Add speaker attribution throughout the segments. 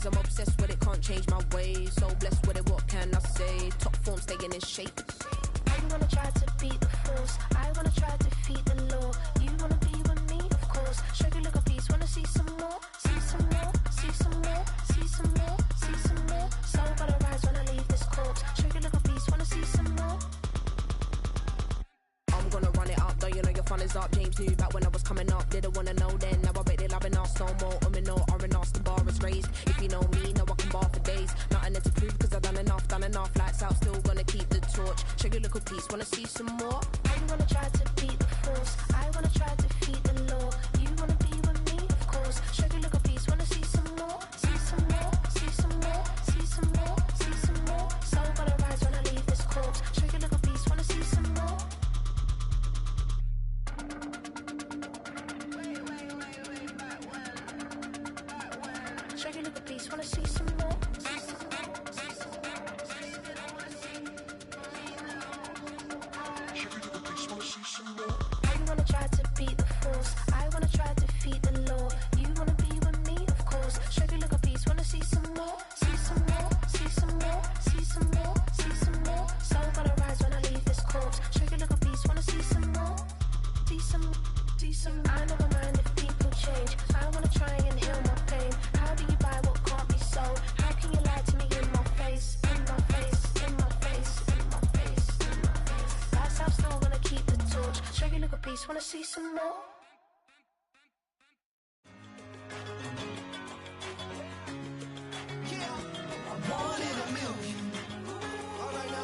Speaker 1: cause I'm obsessed with it, can't change my ways. So blessed with it, what can I say? Top form staying in shape.
Speaker 2: You wanna try to beat the force, I wanna try to defeat the law. You wanna be with me, of course. Show you look a piece, wanna see some more, see some more, see some more, see some more, see some more. Soul gotta rise when I leave this corpse. Show you look a piece, wanna see some more.
Speaker 1: I'm gonna run it up, though you know your fun is up. James knew back when I was coming up, didn't wanna know then. Now I bet they're loving us no more. No R&R, the bar is raised. If you know me, know I can bar for days. Nothing there to prove cause I've done enough. Lights out, still gonna keep the torch. Show you look a piece, wanna see some more?
Speaker 2: You wanna try to beat the force, I wanna try to defeat the law. You wanna be with me, of course. Show you look a piece, wanna see some more, see some more, see some more, see some more, see some more. Soul gotta rise when I leave this corpse. Show you look a piece, wanna see some more. Show you look a piece, wanna see some more. You wanna try to beat the force, I wanna try to defeat the law. You wanna be with me, of course. Show you look a piece, wanna see some more, see some more, see some more, see some more, see some more. Soul gotta rise when I leave this corpse. Show you look a piece, wanna see some more, see some, see some. I never mind if people change. I wanna try and heal my pain. How do you buy what can't be sold? How can you lie to me in my face, in my face, in my face, in my face, in my face? That's how still gonna keep the torch. Show you look a piece, wanna see some more?
Speaker 3: Yeah, I'm one in a million. All right now.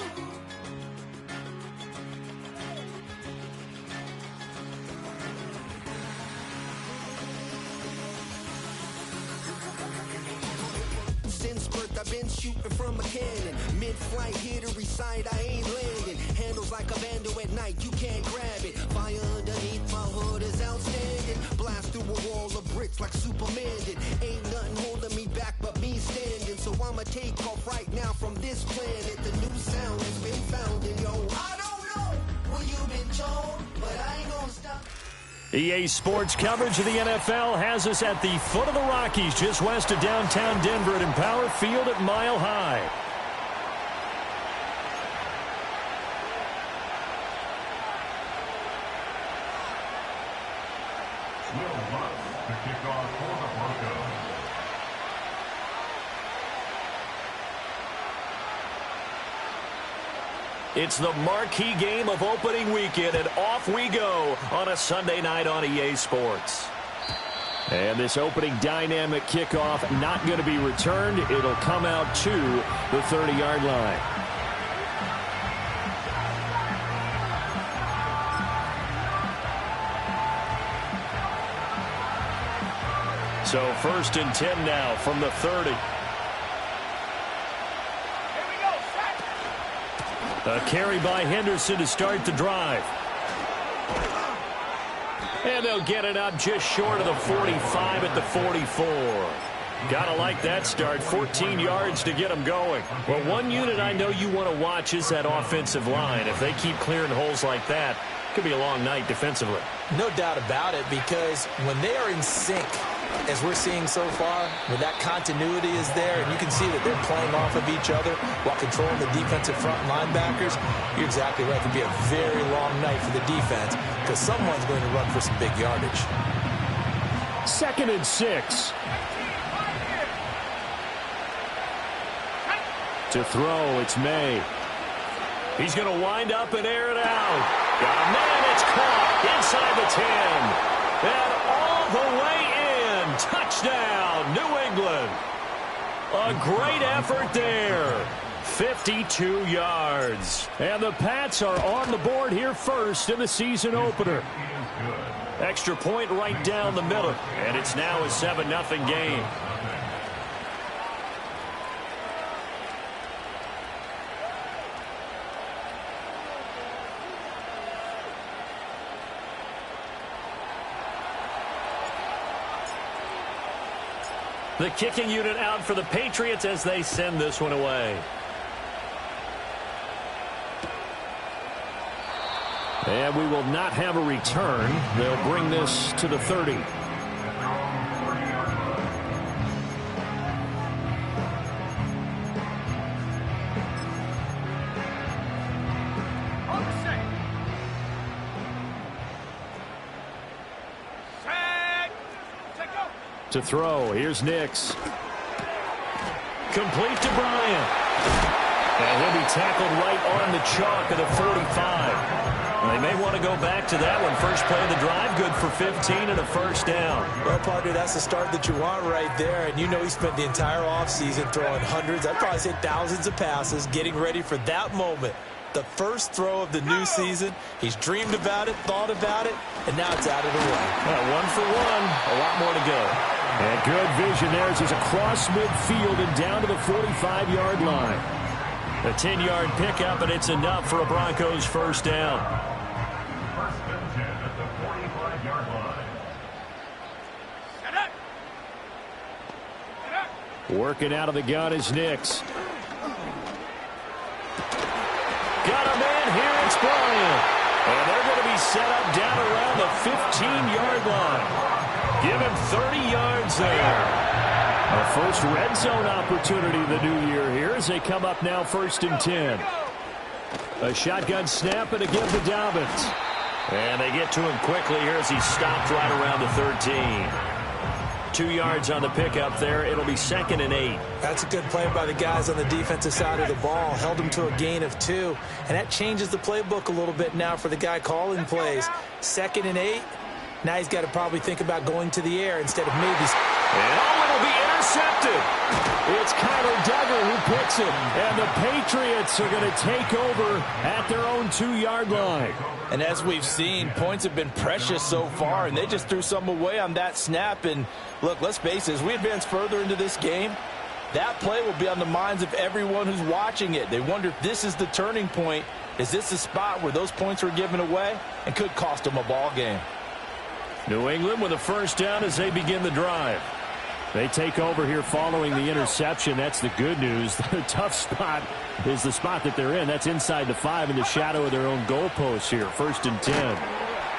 Speaker 3: Since birth, I've been shooting from a cannon. Mid-flight, here to recite, I ain't landing. Handles like a vandal at night, you can't grab it. Fire underneath my hood is outstanding. Blast through a wall of bricks like Superman did. Ain't nothing holding me back but me standing. So I'ma take off right now from this planet. The new sound has been found and yo, I don't know what you've been told, but I ain't gonna stop.
Speaker 4: EA Sports coverage of the NFL has us at the foot of the Rockies, just west of downtown Denver at Empower Field at Mile High.
Speaker 5: Will Lutz to kick off for the Broncos.
Speaker 4: It's the marquee game of opening weekend, and off we go on a Sunday night on EA Sports. And this opening dynamic kickoff not going to be returned. It'll come out to the 30-yard line. So 1st and 10 now from the 30. A carry by Henderson to start the drive. And they'll get it up just short of the 45 at the 44. Gotta like that start. 14 yards to get them going. Well, one unit I know you want to watch is that offensive line. If they keep clearing holes like that, it could be a long night defensively.
Speaker 6: No doubt about it, because when they are in sync, as we're seeing so far, when that continuity is there, and you can see that they're playing off of each other while controlling the defensive front linebackers, you're exactly right. It could be a very long night for the defense because someone's going to run for some big yardage.
Speaker 4: 2nd and 6. To throw, it's May. He's going to wind up and air it out. Got a man, it's caught inside the 10. And all the way in. Touchdown, New England. A great effort there. 52 yards. And the Pats are on the board here first in the season opener. Extra point right down the middle. And it's now a 7-0 game. The kicking unit out for the Patriots as they send this one away. And we will not have a return. They'll bring this to the 30. To throw, here's Nix. Complete to Bryant. And he'll be tackled right on the chalk at the 45. They may want to go back to that one. First play of the drive, good for 15 and a first down.
Speaker 6: Well, partner, that's the start that you want right there. And you know he spent the entire offseason throwing hundreds, I'd probably say thousands of passes, getting ready for that moment. The first throw of the new season. He's dreamed about it, thought about it, and now it's out of the way.
Speaker 4: Well, 1 for 1, a lot more to go. And good vision there as he's across midfield and down to the 45-yard line. A 10-yard pickup, and it's enough for a Broncos first down.
Speaker 5: First and 10 at the 45-yard line.
Speaker 4: Working out of the gun is Nix. Got a man here, it's Bryant. And they're going to be set up down around the 15-yard line. Give him 30 yards there. A first red zone opportunity the new year here as they come up now 1st and 10. A shotgun snap and a give to Dobbins. And they get to him quickly here as he's stopped right around the 13. 2 yards on the pickup there. It'll be 2nd and 8.
Speaker 6: That's a good play by the guys on the defensive side of the ball. Held them to a gain of 2. And that changes the playbook a little bit now for the guy calling plays. 2nd and 8. Now he's got to probably think about going to the air instead of maybe.
Speaker 4: And it'll be intercepted. It's Kyler Duggar who picks it. And the Patriots are going to take over at their own 2-yard line.
Speaker 7: And as we've seen, points have been precious so far, and they just threw some away on that snap. And look, let's face it, as we advance further into this game, that play will be on the minds of everyone who's watching it. They wonder if this is the turning point. Is this the spot where those points were given away and could cost them a ball game?
Speaker 4: New England with a first down as they begin the drive. They take over here following the interception. That's the good news. The tough spot is the spot that they're in. That's inside the 5 in the shadow of their own goalpost here. 1st and 10.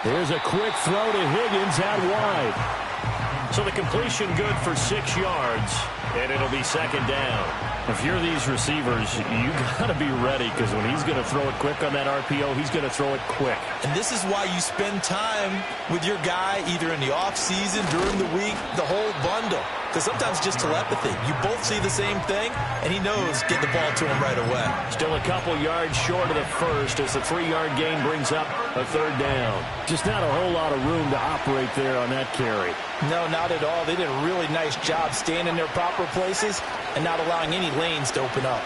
Speaker 4: There's a quick throw to Higgins out wide. So the completion good for 6 yards, and it'll be 2nd down. If you're these receivers, you got to be ready because when he's going to throw it quick on that RPO, he's going to throw it quick.
Speaker 6: And this is why you spend time with your guy either in the offseason, during the week, the whole bundle. Because sometimes just telepathy. You both see the same thing, and he knows get the ball to him right away.
Speaker 4: Still a couple yards short of the first as the 3-yard gain brings up a 3rd down. Just not a whole lot of room to operate there on that carry.
Speaker 6: No, not at all. They did a really nice job staying in their proper places and not allowing any lanes to open up.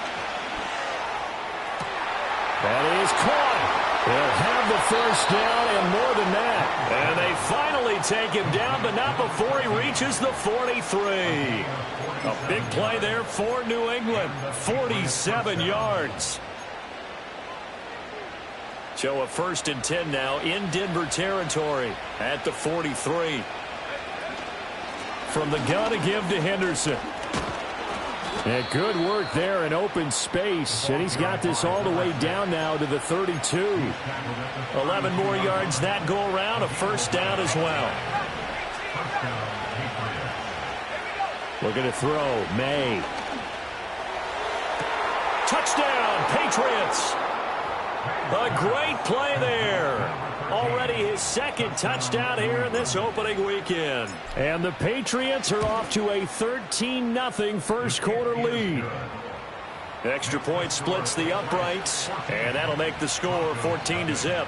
Speaker 4: That is caught. They'll have the first down and more than that. And they finally take him down, but not before he reaches the 43. A big play there for New England. 47 yards. So a 1st and 10 now in Denver territory at the 43. From the gun, a give to Henderson. And good work there in open space. And he's got this all the way down now to the 32. 11 more yards that go around. A first down as well. Looking to throw. May. Touchdown, Patriots. A great play there. Already his 2nd touchdown here in this opening weekend. And the Patriots are off to a 13-0 first quarter lead. Extra point splits the uprights, and that'll make the score 14-0.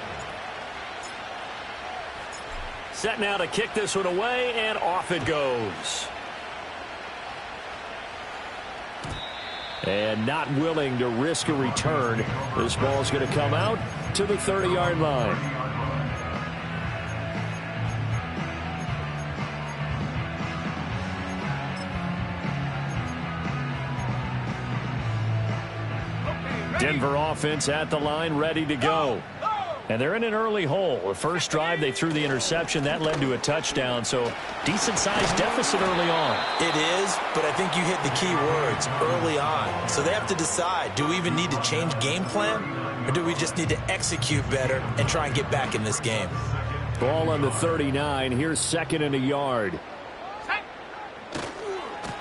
Speaker 4: Set now to kick this one away, and off it goes. And not willing to risk a return. This ball's going to come out to the 30-yard line. Denver offense at the line, ready to go. And they're in an early hole. The first drive, they threw the interception. That led to a touchdown, so decent-sized deficit early on.
Speaker 6: It is, but I think you hit the key words, early on. So they have to decide, do we even need to change game plan, or do we just need to execute better and try and get back in this game?
Speaker 4: Ball on the 39. Here's 2nd and a yard.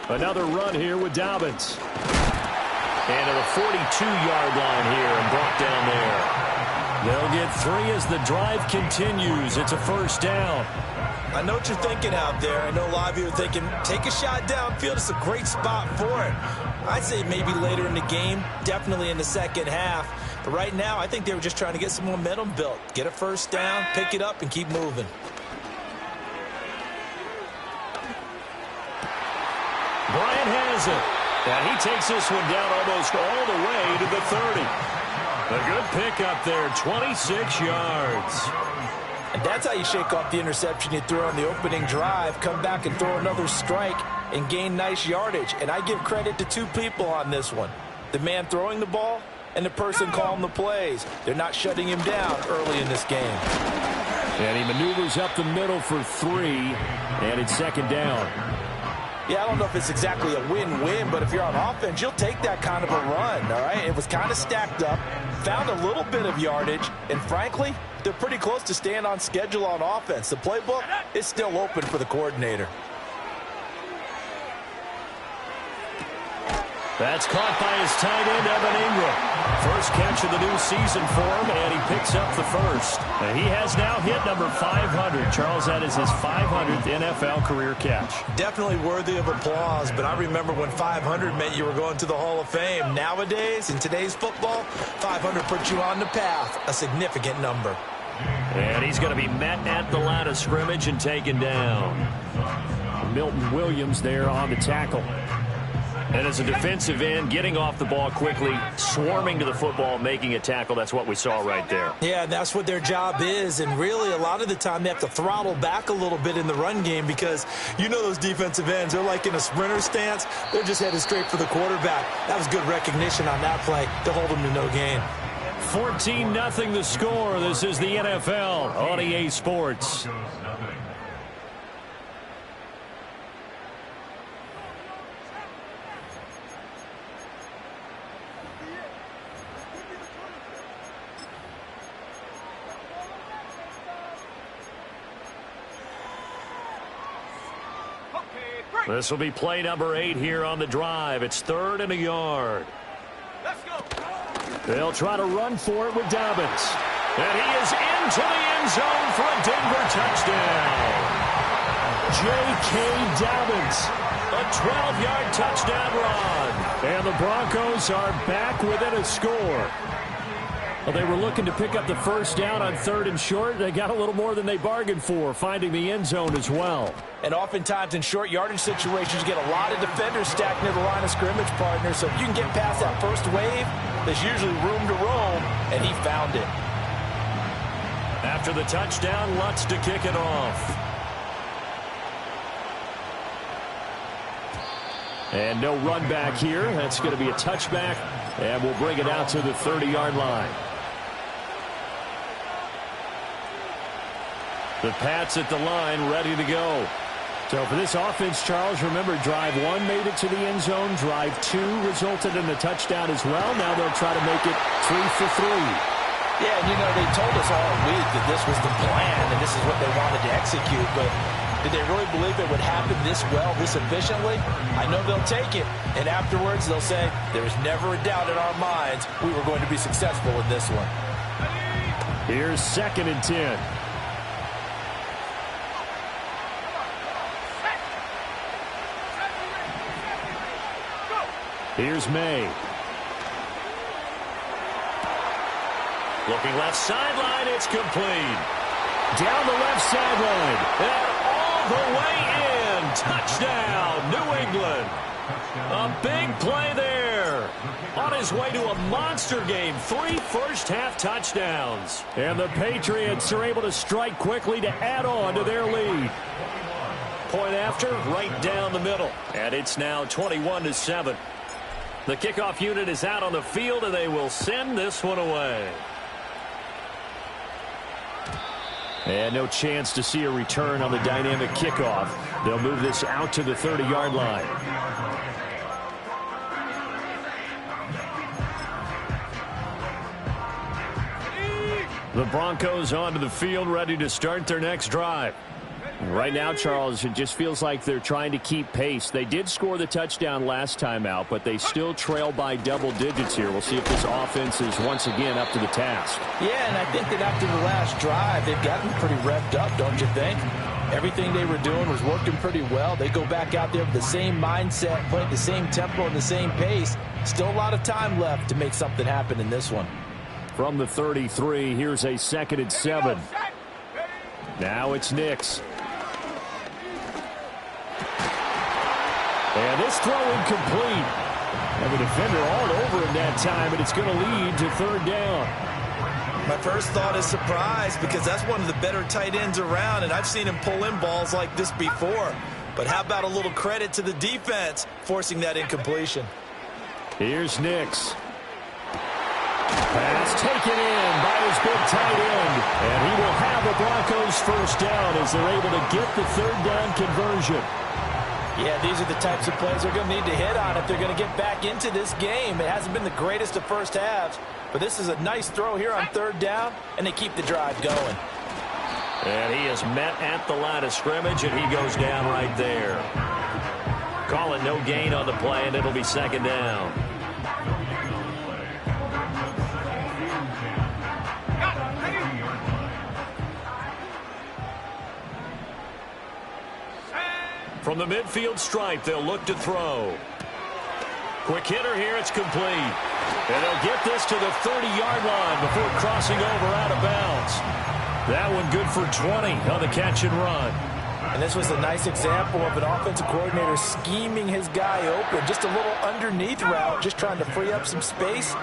Speaker 4: Another run here with Dobbins. And to the 42-yard line here and brought down there. They'll get 3 as the drive continues. It's a first down.
Speaker 7: I know what you're thinking out there. I know a lot of you are thinking, take a shot downfield. It's a great spot for it. I'd say maybe later in the game, definitely in the second half. But right now, I think they were just trying to get some momentum built. Get a first down, pick it up, and keep moving.
Speaker 4: Bryant has it. And he takes this one down almost all the way to the 30. A good pickup there, 26 yards.
Speaker 7: And that's how you shake off the interception you threw on the opening drive, come back and throw another strike and gain nice yardage. And I give credit to two people on this one. The man throwing the ball and the person calling the plays. They're not shutting him down early in this game.
Speaker 4: And he maneuvers up the middle for 3, and it's second down.
Speaker 7: Yeah, I don't know if it's exactly a win-win, but if you're on offense, you'll take that kind of a run, all right? It was kind of stacked up, found a little bit of yardage, and frankly, they're pretty close to staying on schedule on offense. The playbook is still open for the coordinator.
Speaker 4: That's caught by his tight end, Evan Ingram. First catch of the new season for him, and he picks up the first. And he has now hit number 500. Charles, that is his 500th NFL career catch.
Speaker 7: Definitely worthy of applause, but I remember when 500 meant you were going to the Hall of Fame. Nowadays, in today's football, 500 puts you on the path, a significant number.
Speaker 4: And he's going to be met at the line of scrimmage and taken down. Milton Williams there on the tackle. And as a defensive end, getting off the ball quickly, swarming to the football, making a tackle, that's what we saw right there.
Speaker 7: Yeah, that's what their job is. And really, a lot of the time, they have to throttle back a little bit in the run game because you know those defensive ends, they're like in a sprinter stance. They're just headed straight for the quarterback. That was good recognition on that play to hold them to no gain.
Speaker 4: 14-0 the score. This is the NFL on EA Sports. This will be play number 8 here on the drive. It's 3rd and a yard.
Speaker 8: Let's go.
Speaker 4: They'll try to run for it with Dobbins. And he is into the end zone for a Denver touchdown. J.K. Dobbins, a 12-yard touchdown run. And the Broncos are back within a score. Well, they were looking to pick up the first down on 3rd and short. They got a little more than they bargained for, finding the end zone as well.
Speaker 7: And oftentimes in short yardage situations, you get a lot of defenders stacked near the line of scrimmage, partner. So if you can get past that first wave, there's usually room to roam, and he found it.
Speaker 4: After the touchdown, Lutz to kick it off. And no run back here. That's going to be a touchback, and we'll bring it out to the 30-yard line. The Pats at the line, ready to go. So for this offense, Charles, remember, drive 1 made it to the end zone. Drive 2 resulted in a touchdown as well. Now they'll try to make it 3 for 3.
Speaker 7: Yeah, and you know, they told us all week that this was the plan and this is what they wanted to execute. But did they really believe it would happen this well, this efficiently? I know they'll take it. And afterwards, they'll say, there's never a doubt in our minds we were going to be successful in this one.
Speaker 4: Here's 2nd and 10. Here's May. Looking left sideline, it's complete. Down the left sideline, and all the way in. Touchdown, New England. A big play there. On his way to a monster game, 3 first-half touchdowns. And the Patriots are able to strike quickly to add on to their lead. Point after, right down the middle. And it's now 21-7. The kickoff unit is out on the field, and they will send this one away. And no chance to see a return on the dynamic kickoff. They'll move this out to the 30-yard line. The Broncos onto the field, ready to start their next drive. Right now, Charles, it just feels like they're trying to keep pace. They did score the touchdown last time out, but they still trail by double digits here. We'll see if this offense is once again up to the task.
Speaker 7: Yeah, and I think that after the last drive, they've gotten pretty revved up, don't you think? Everything they were doing was working pretty well. They go back out there with the same mindset, playing the same tempo and the same pace. Still a lot of time left to make something happen in this one.
Speaker 4: From the 33, here's a 2nd and 7. Now it's Nix. And this throw incomplete. And the defender all over him that time, and it's going to lead to 3rd down.
Speaker 7: My first thought is surprise, because that's one of the better tight ends around, and I've seen him pull in balls like this before. But how about a little credit to the defense forcing that incompletion?
Speaker 4: Here's Nix. Pass taken in by his big tight end. And he will have the Broncos first down as they're able to get the 3rd down conversion.
Speaker 7: Yeah, these are the types of plays they're going to need to hit on if they're going to get back into this game. It hasn't been the greatest of first halves, but this is a nice throw here on 3rd down, and they keep the drive going.
Speaker 4: And he is met at the line of scrimmage, and he goes down right there. Call it no gain on the play, and it'll be 2nd down. From the midfield stripe, they'll look to throw. Quick hitter here, it's complete. And they'll get this to the 30-yard line before crossing over out of bounds. That one good for 20 on the catch and run.
Speaker 7: And this was a nice example of an offensive coordinator scheming his guy open. Just a little underneath route, just trying to free up some space,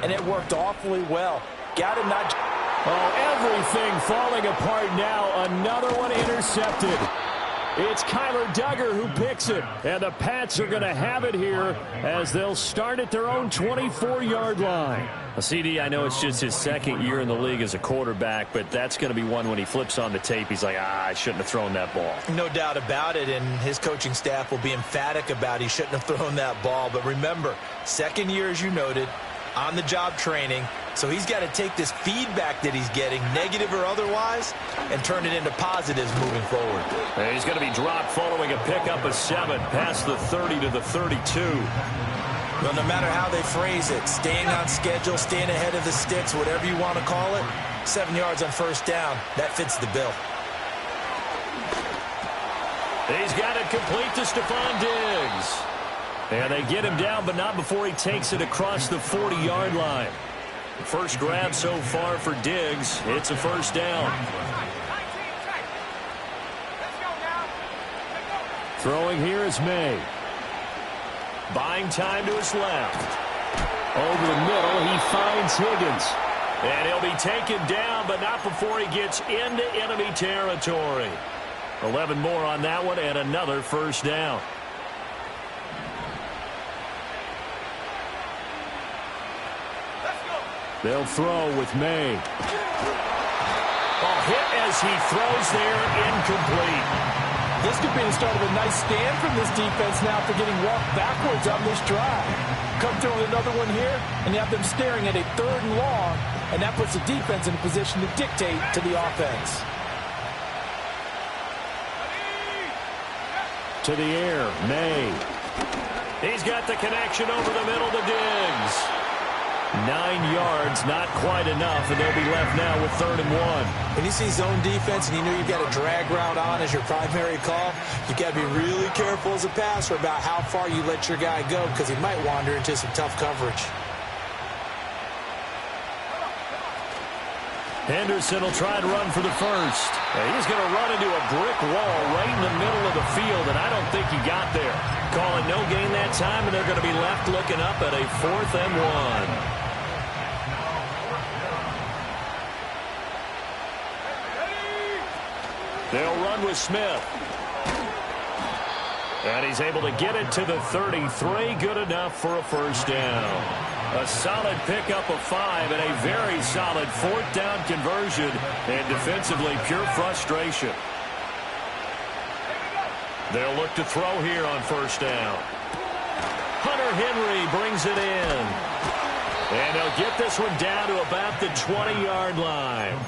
Speaker 7: and it worked awfully well. Got him not...
Speaker 4: Oh, everything falling apart now. Another one intercepted. It's Kyler Duggar who picks it, and the Pats are going to have it here as they'll start at their own 24-yard line. CD, I know it's just his 2nd year in the league as a quarterback, but that's going to be one when he flips on the tape, he's like, I shouldn't have thrown that ball.
Speaker 7: No doubt about it, and his coaching staff will be emphatic about he shouldn't have thrown that ball. But remember, 2nd year, as you noted, on-the-job training, so he's got to take this feedback that he's getting, negative or otherwise, and turn it into positives moving forward.
Speaker 4: And he's going to be dropped following a pickup of 7 past the 30 to the 32.
Speaker 7: Well, no matter how they phrase it, staying on schedule, staying ahead of the sticks, whatever you want to call it, 7 yards on 1st down, that fits the bill.
Speaker 4: He's got it complete to Stephon Diggs. And they get him down, but not before he takes it across the 40-yard line. First grab so far for Diggs. It's a 1st down. Throwing here is May. Buying time to his left. Over the middle, he finds Higgins. And he'll be taken down, but not before he gets into enemy territory. 11 more on that one, and another 1st down. They'll throw with May. Oh, hit as he throws there, incomplete.
Speaker 7: This could be the start of a nice stand from this defense now for getting walked backwards on this drive. Come through with another one here, and you have them staring at a 3rd and long, and that puts the defense in a position to dictate to the offense.
Speaker 4: To the air, May. He's got the connection over the middle to Diggs. 9 yards, not quite enough, and they'll be left now with 3rd and 1.
Speaker 7: When you see zone defense and you know you've got a drag route on as your primary call, you've got to be really careful as a passer about how far you let your guy go, because he might wander into some tough coverage.
Speaker 4: Henderson will try to run for the 1st. And he's going to run into a brick wall right in the middle of the field, and I don't think he got there. Call it no gain that time, and they're going to be left looking up at a 4th and 1. They'll run with Smith. And he's able to get it to the 33. Good enough for a 1st down. A solid pickup of 5 and a very solid 4th down conversion. And defensively, pure frustration. They'll look to throw here on 1st down. Hunter Henry brings it in. And they'll get this one down to about the 20-yard line.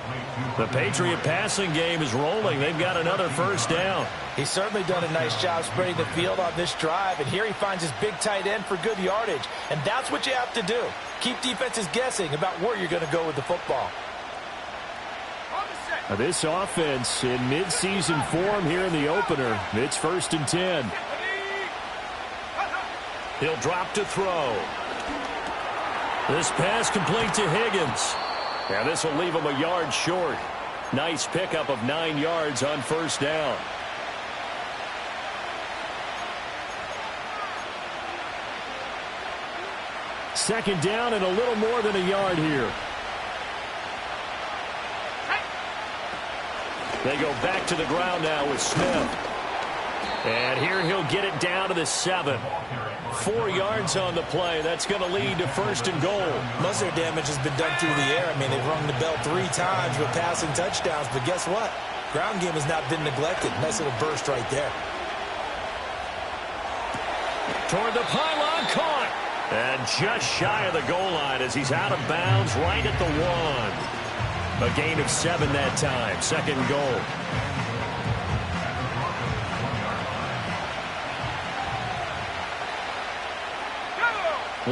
Speaker 4: The Patriot passing game is rolling. They've got another 1st down.
Speaker 7: He's certainly done a nice job spreading the field on this drive, and here he finds his big tight end for good yardage. And that's what you have to do. Keep defenses guessing about where you're going to go with the football.
Speaker 4: This offense in midseason form here in the opener. It's 1st and 10. He'll drop to throw. This pass complete to Higgins. Yeah, this will leave him a yard short. Nice pickup of 9 yards on 1st down. Second down and a little more than a yard here. They go back to the ground now with Smith. And here he'll get it down to the 7. 4 yards on the play. That's going to lead to 1st and goal.
Speaker 6: Most of their damage has been done through the air. I mean, they've rung the bell 3 times with passing touchdowns. But guess what? Ground game has not been neglected. Nice little burst right there.
Speaker 4: Toward the pylon, caught. And just shy of the goal line as he's out of bounds right at the 1. A gain of 7 that time. 2nd and goal.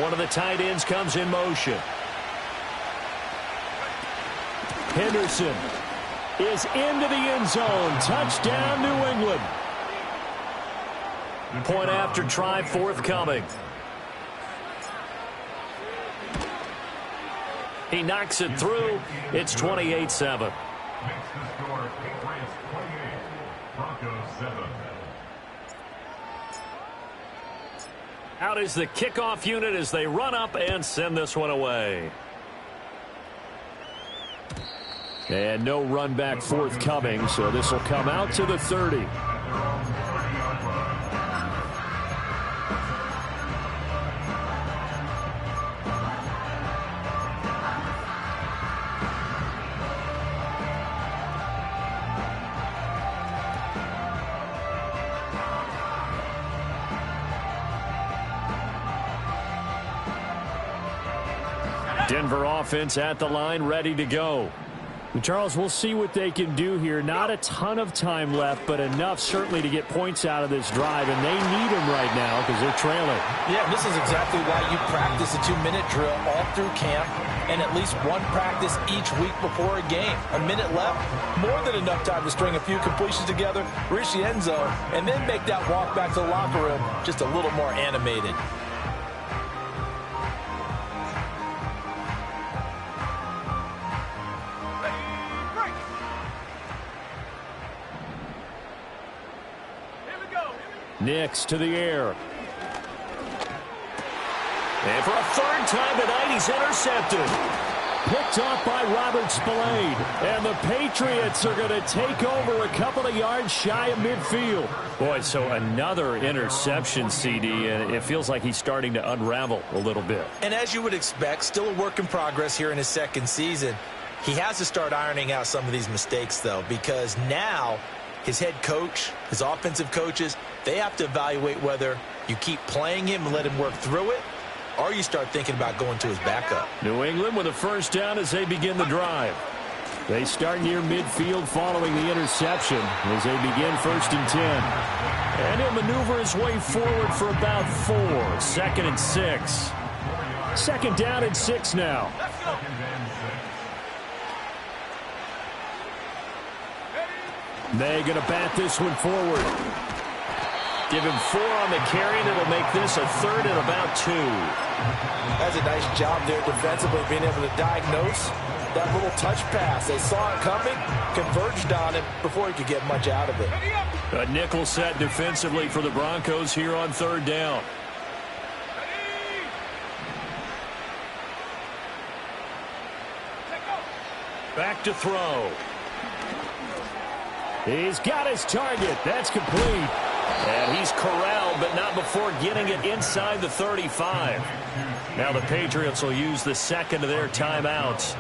Speaker 4: One of the tight ends comes in motion. Henderson is into the end zone. Touchdown, New England. Point after try forthcoming. He knocks it through. It's 28-7.
Speaker 5: Makes the score Patriots 28, Broncos 7.
Speaker 4: Out is the kickoff unit as they run up and send this one away. And no run back forthcoming, so this will come out to the 30. Denver offense at the line, ready to go. Charles, we'll see what they can do here. Not a ton of time left, but enough certainly to get points out of this drive, and they need them right now because they're trailing.
Speaker 6: Yeah, this is exactly why you practice a 2-minute drill all through camp and at least one practice each week before a game. A minute left, more than enough time to string a few completions together, reach the end zone, and then make that walk back to the locker room just a little more animated.
Speaker 4: Nix to the air. And for a 3rd time tonight, he's intercepted. Picked off by Robert Spillane. And the Patriots are going to take over a couple of yards shy of midfield. Boy, so another interception, CD, and it feels like he's starting to unravel a little bit.
Speaker 6: And as you would expect, still a work in progress here in his 2nd season. He has to start ironing out some of these mistakes, though, because now his head coach, his offensive coaches, they have to evaluate whether you keep playing him and let him work through it, or you start thinking about going to his backup.
Speaker 4: New England with a 1st down as they begin the drive. They start near midfield following the interception as they begin 1st and 10. And he'll maneuver his way forward for about 4. 2nd and 6. 2nd down and 6 now. They're going to bat this one forward. Give him 4 on the carry, and it'll make this a 3rd and about 2.
Speaker 6: That's a nice job there defensively, being able to diagnose that little touch pass. They saw it coming, converged on it before he could get much out of it.
Speaker 4: A nickel set defensively for the Broncos here on 3rd down. Back to throw. He's got his target. That's complete. And he's corralled, but not before getting it inside the 35. Now the Patriots will use the 2nd of their timeouts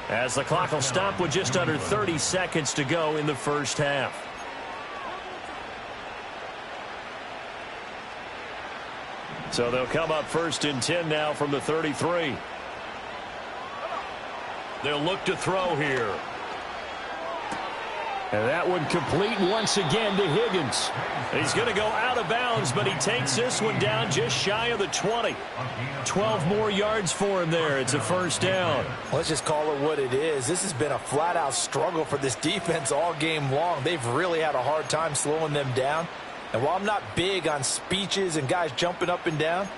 Speaker 4: as the clock will stop with just under 30 seconds to go in the 1st half. So they'll come up 1st and 10 now from the 33. They'll look to throw here. And that one complete once again to Higgins. He's going to go out of bounds, but he takes this one down just shy of the 20. 12 more yards for him there. It's a first down.
Speaker 6: Let's just call it what it is. This has been a flat-out struggle for this defense all game long. They've really had a hard time slowing them down. And while I'm not big on speeches and guys jumping up and down,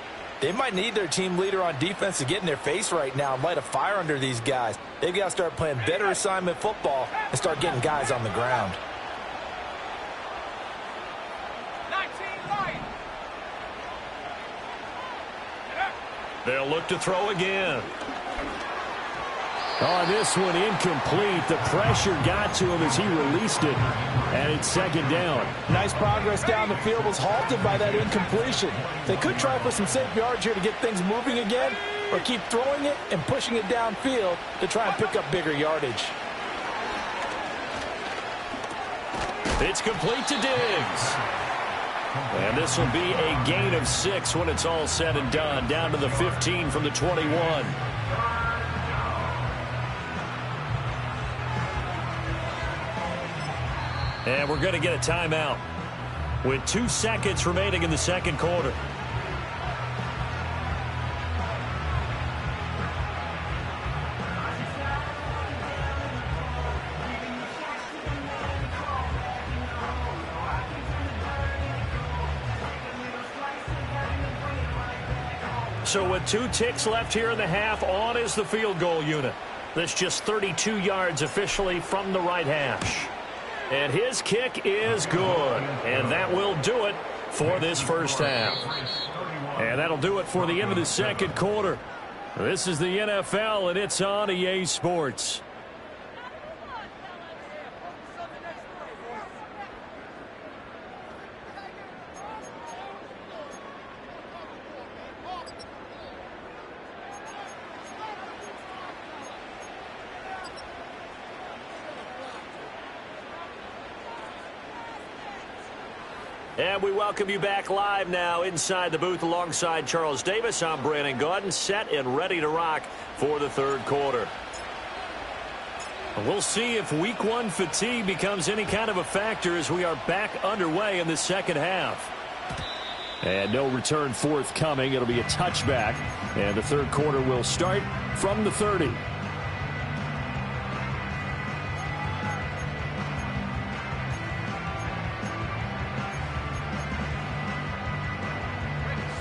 Speaker 6: they might need their team leader on defense to get in their face right now and light a fire under these guys. They've got to start playing better assignment football and start getting guys on the ground.
Speaker 4: They'll look to throw again. Oh, this one incomplete. The pressure got to him as he released it. And it's second down.
Speaker 6: Nice progress down the field was halted by that incompletion. They could try for some safe yards here to get things moving again, or keep throwing it and pushing it downfield to try and pick up bigger yardage.
Speaker 4: It's complete to Diggs. And this will be a gain of 6 when it's all said and done. Down to the 15 from the 21. And we're going to get a timeout with 2 seconds remaining in the second quarter. So with 2 ticks left here in the half, on is the field goal unit. That's just 32 yards officially from the right hash. And his kick is good. And that will do it for this first half. And that'll do it for the end of the second quarter. This is the NFL, and it's on EA Sports. And we welcome you back live now inside the booth alongside Charles Davis. I'm Brandon Gaudin, set and ready to rock for the third quarter. We'll see if week 1 fatigue becomes any kind of a factor as we are back underway in the second half. And no return forthcoming. It'll be a touchback. And the third quarter will start from the 30.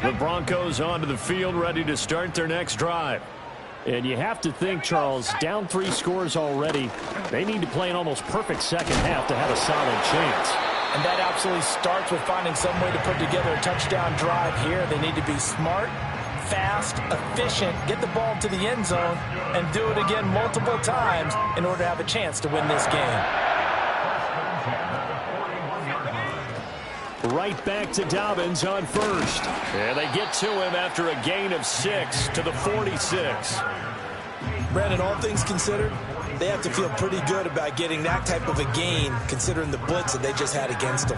Speaker 4: The Broncos onto the field, ready to start their next drive. And you have to think, Charles, down 3 scores already. They need to play an almost perfect second half to have a solid chance.
Speaker 6: And that absolutely starts with finding some way to put together a touchdown drive here. They need to be smart, fast, efficient, get the ball to the end zone, and do it again multiple times in order to have a chance to win this game.
Speaker 4: Right back to Dobbins on first. And they get to him after a gain of 6 to the 46.
Speaker 6: Brandon, all things considered, they have to feel pretty good about getting that type of a gain considering the blitz that they just had against them.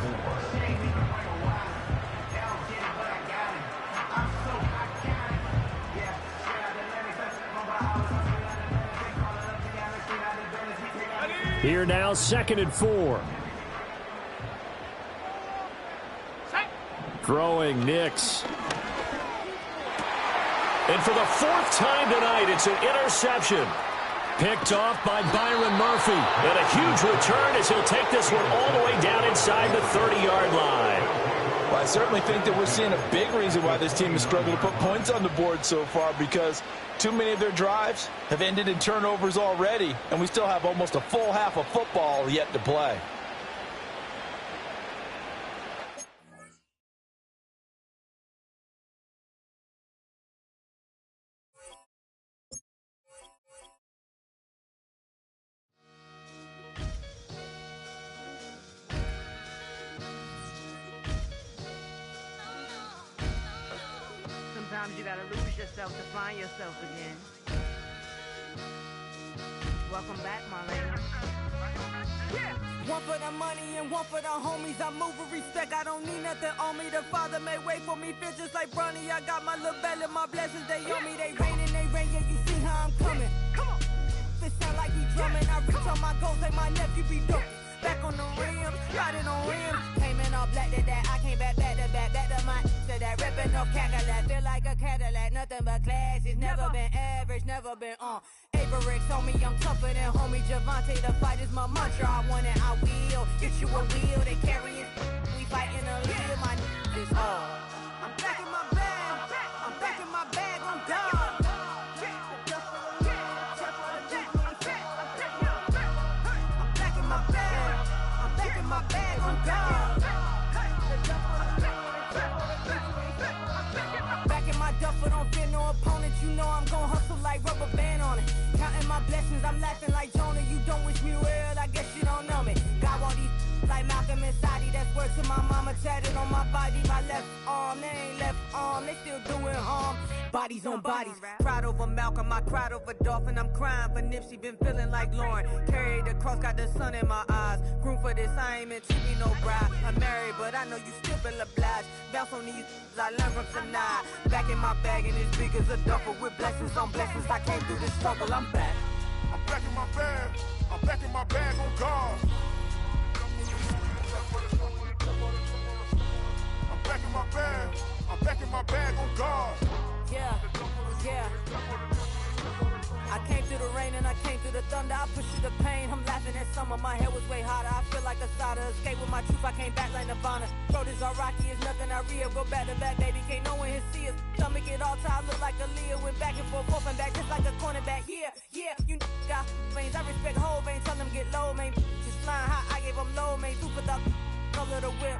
Speaker 4: Here now, 2nd and 4. Throwing Nix. And for the 4th time tonight, it's an interception. Picked off by Byron Murphy. And a huge return as he'll take this one all the way down inside the 30-yard line.
Speaker 6: Well, I certainly think that we're seeing a big reason why this team has struggled to put points on the board so far, because too many of their drives have ended in turnovers already, and we still have almost a full half of football yet to play.
Speaker 8: Sometimes you gotta lose yourself to find yourself again. Welcome back, Marlena. Yeah.
Speaker 9: One for the money and one for the homies. I move with respect, I don't need nothing on me. The Father may wait for me, feel just like Bronny. I got my little belly, my blessings, they on me. They rain, yeah, you see how I'm coming. Come on. This sound like he drumming. I reach on my goals, like my nephew be dope. back on the rim, riding on rims. Came in all black to that, I came back to my to that, ripping off Cadillac. Feel like a Cadillac, nothing but class. It's never been average, never been on. Averix on me, I'm tougher than homie Javante. The fight is my mantra, I want it, I will. Get you a wheel, they carry it. We fighting a little, my is all. I'm back in my bag, I'm back in my bag, I'm done. My bag on down. Back in my duffel, don't fear no opponent. You know I'm gon' hustle like rubber band on it. Counting my blessings, I'm laughing like Jonah. You don't wish me well, I guess you don't know me. Got all these like Malcolm and Sadie. That's word to my mama, tatted on my body. My left arm, they ain't left arm, they still doing harm. Bodies on bodies, cried over Malcolm, I cried over Dolphin. I'm crying for Nipsey, been feeling like Lauren. Carried the cross, got the sun in my eyes. Room for this, I ain't meant to be no bride. I'm married, but I know you still feel obliged. Bounce on these, I learned from tonight. Back in my bag, and it's big as a duffel. With blessings on blessings, I came through this struggle, I'm back.
Speaker 5: I'm back in my bag, I'm back in my bag on guard. I'm back in my bag, I'm back in my bag on guard.
Speaker 9: Yeah. I came through the rain and I came through the thunder. I pushed through the pain, I'm laughing at summer. My hair was way hotter, I feel like a starter. Escape with my truth, I came back like Nirvana. Throat is all rocky, it's nothing I real. Go back to back, baby, can't no one here see us. Stomach it all tied, look like a Leah. Went back and forth and back, just like a cornerback. Yeah, you got veins, I respect whole veins. Tell them get low, man. Just flying high, I gave them low, man. Super the color of the whip.